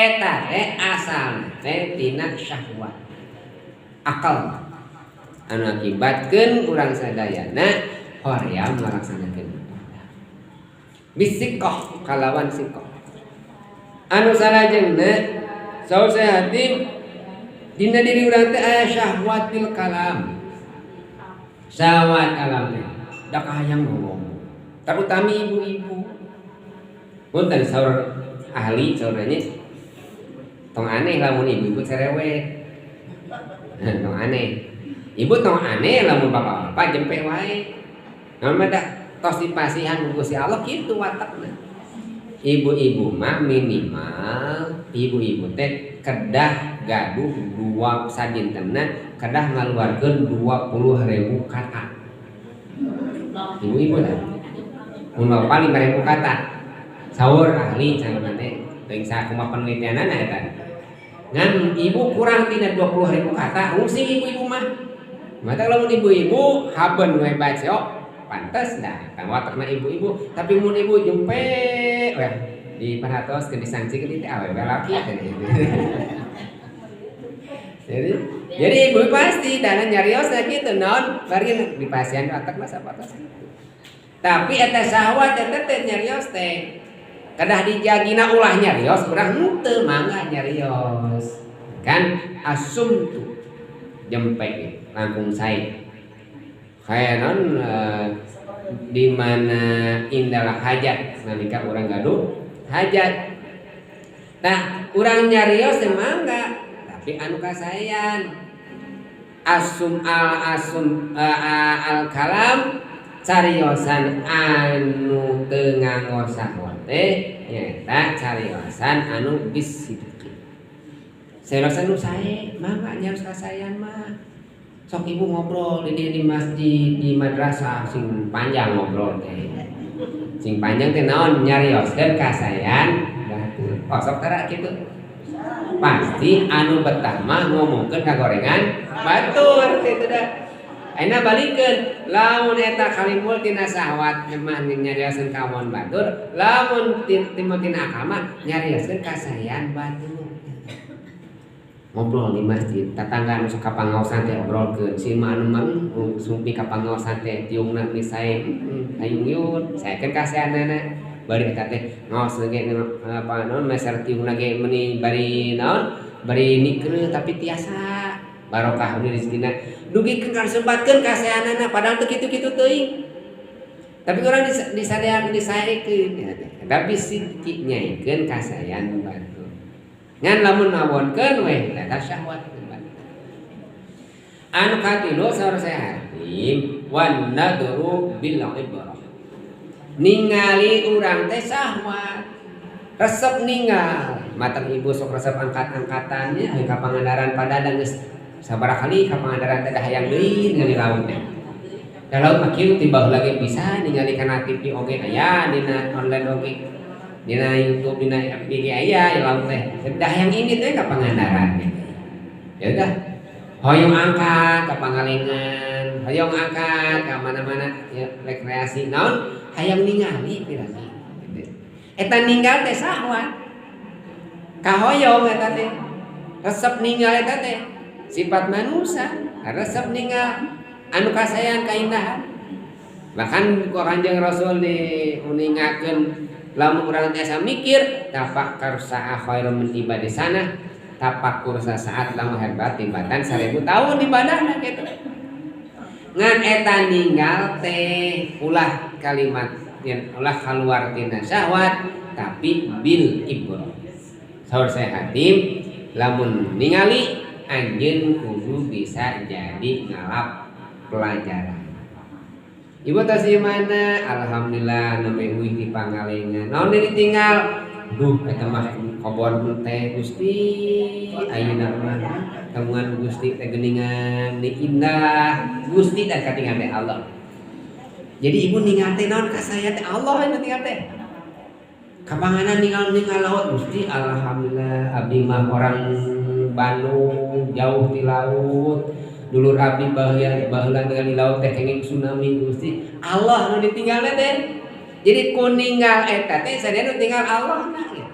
eta teh asalna teh tina syahwat akal anu akibatkeun urang sadayana hoream ngalaksanakeun ibadah bisikoh kalawan sikoh anu salajengna saur sehatim dina diri urang teh aya syahwatil kalam syahwat kalam teh da kahayang ngomong terutama ibu-ibu punten saur ahli sauranya tong aneh lamun ibu-ibu cerewet tong aneh ibu tong aneh lamun bapak-bapak jempe wae namun ada tos dipasihan Gusti Allah kitu watakna ibu-ibu mah minimal ibu-ibu teh kedah gaduh dua sadintenna kedah ngaluarkeun 20.000 kata ibu-ibu lah mun bapak 5.000 kata saur ahli cenah teh teuing sakumaha penelitianna eta ngan ibu kurang tina 20.000 kata ngusing ibu-ibu mah mata lamun ibu-ibu haben we baca pantes dah kan watakna ibu-ibu tapi mun ibu jempe weh diperhatoskeun disangcikeun teh awewe laki jadi ibu pasti dana nyarios kitu naon bari dipasihan watakna sapatos tapi eta syahwat eta teh nyarios teh kedah dijagina ulah nyarios urang henteu mangga nyarios kan asum tu jempe langkung sae kayak non di mana indalah hajat nalika urang gaduh hajat nah urang nyarios teh mangga tapi anu kasayan asum al kalam cariosan anu teu nganggo syahwat teh nyaeta cariosan anu bisidqi saerosan nu sae mangga nyaros kasayan mah sok ibu ngobrol di masjid di madrasah sing panjang ngobrol teh sing panjang teh naon nyarioskeun kasayan batur sok tara kitu pasti anu betah mah ngomongkeun kagorengan batur kitu dah ayeuna balikeun lamun eta kalimul tina syahwat mah nyarioskeun kawon batur lamun tina akal mah nyarioskeun kasayan batur ngobrol di masjid tatangga anu ka pangaosan teh obrolkeun si manu sumpi ka pangaosan teh tiungna geus sae hayung yun saekeun kaseanana bari eta teh ngaos ge apa naon meser tiungna ge meuni bari naon bari nikreuh tapi tiasa barokah di rezekina dugikeun kasembatkeun kaseanana padahal teu kitu-kitu teuing tapi urang disadean disaekeun eta bisiki nyaikeun kasayan batu ngan lamun nawonkeun we eta syahwat anu katilu saur sehatim wan nadru bil ibrah ningali urang teh syahwat resep ningal matang ibu sok resep angkat-angkatannya ka pangandaran padadang geus sabaraha kali ka pangandaran teh hayang deui ningali laut teh da laut mah kieu tibah lagi bisa ningali kana TV oge aya dina online oge dina YouTube dina FB aya laut teh dah yang ini teh ka pangandaran ya udah hoyong angkat ka pangalengan hoyong angkat ka mana-mana ya rekreasi naon hayang ningali pirang eta ninggal teh syahwat kahoyong eta teh resep ninggal eta teh sifat manusia resep ninggal anu kasayan kaindahan bahkan ku Kanjeng Rasul diuningakeun lamun urang tiasa mikir tafakkar sa'a khairum min ibadi sana tafakkur saat lamun hebat timbatan 1000 tahun ibadahna kitu ngan eta ninggal teh ulah kalimat yang ulah kaluar tina syahwat tapi bil ibrah saur sehatim lamun ningali anjeun kudu bisa jadi ngalap pelajaran ibu tas mana alhamdulillah nembe euih di pangalengan naon ditinggal duh eta mah kobon teh Gusti ayeuna mah temuan Gusti teh geuningan ni indah Gusti dan katingal teh Allah jadi ibu ningal teh naon ka saya teh Allah anu ningal teh kapanganan ningal laut Gusti alhamdulillah abdi mah orang Bandung jauh di laut dulur abdi baheula dengan di laut teh kenging tsunami Gusti Allah nu ditinggalna teh jadi ku ninggal eta teh sadaya nu tinggal Allah nah gitu.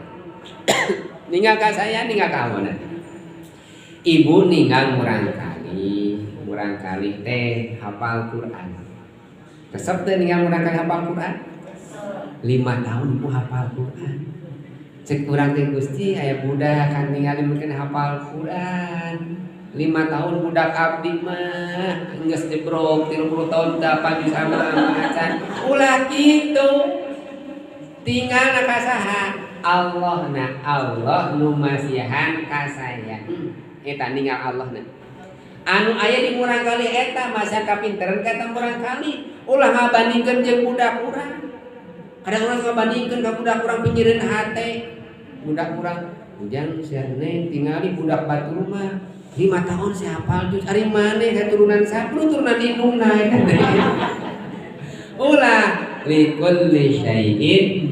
Ninggal ka saya, ninggal ka awana. Ibu ninggal murang kali teh hafal Quran. Resep teh ninggal murang kali hafal Quran. 5 tahun ibu hafal Quran. Cek urang teh Gusti aya budak kan ningali mungkin hafal Quran. 5 tahun budak abdi mah geus jebrok 30 tahun teh panjus macan. Ulah kitu. Tinggal ka saha? Allah nu masihan ka saya. Eta ninggal Allah na. Anu aya di murang kali eta masa kapinteran ka eta murang kali. Ulah ngabandingkeun jeung budak urang. Kadang urang ngabandingkeun ka budak urang pinjereun hate. Budak urang ujang sia neng tingali budak batur mah 5 tahun saya hafal juz ari maneh keturunan sapuluh turunan indungna eta. Ulah likulli syai'in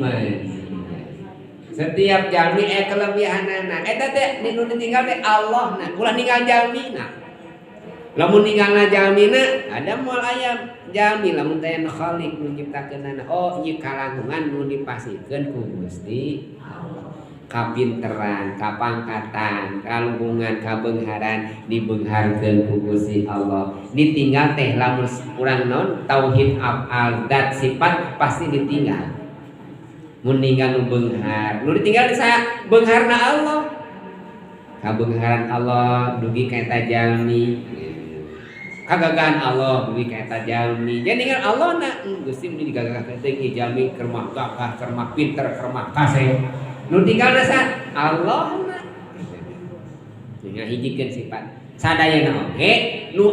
setiap jalmi kelebihanana eta teh nu ditinggal teh Allah na ulah ninggal jalmina lamun ninggalna jalmina ada moal aya jalmi lamun teh khaliq nu nyiptakeunana oh ieu kalangungan nu dipasikeun ku Gusti Allah kapinteran kapangkatan kalungkungan kabeungharan dibeungharkeun ku Gusti Allah ditinggal teh lamun urang naon tauhid afal zat sifat pasti ditinggal. Mun ninggal nu beunghar, nu ditinggal sa beungharna Allah. Kabeungharan Allah dugi ka eta jalmi. Kagagahan Allah dugi ka eta jalmi. Jadi ninggal Allah na Gusti mun digagah ka teh jalmi keur mah gagah, keur mah pinter, keur mah kasih. Nu tinggalna sa Allah na. Tinggal hijikeun sifat. Sadayana oge nu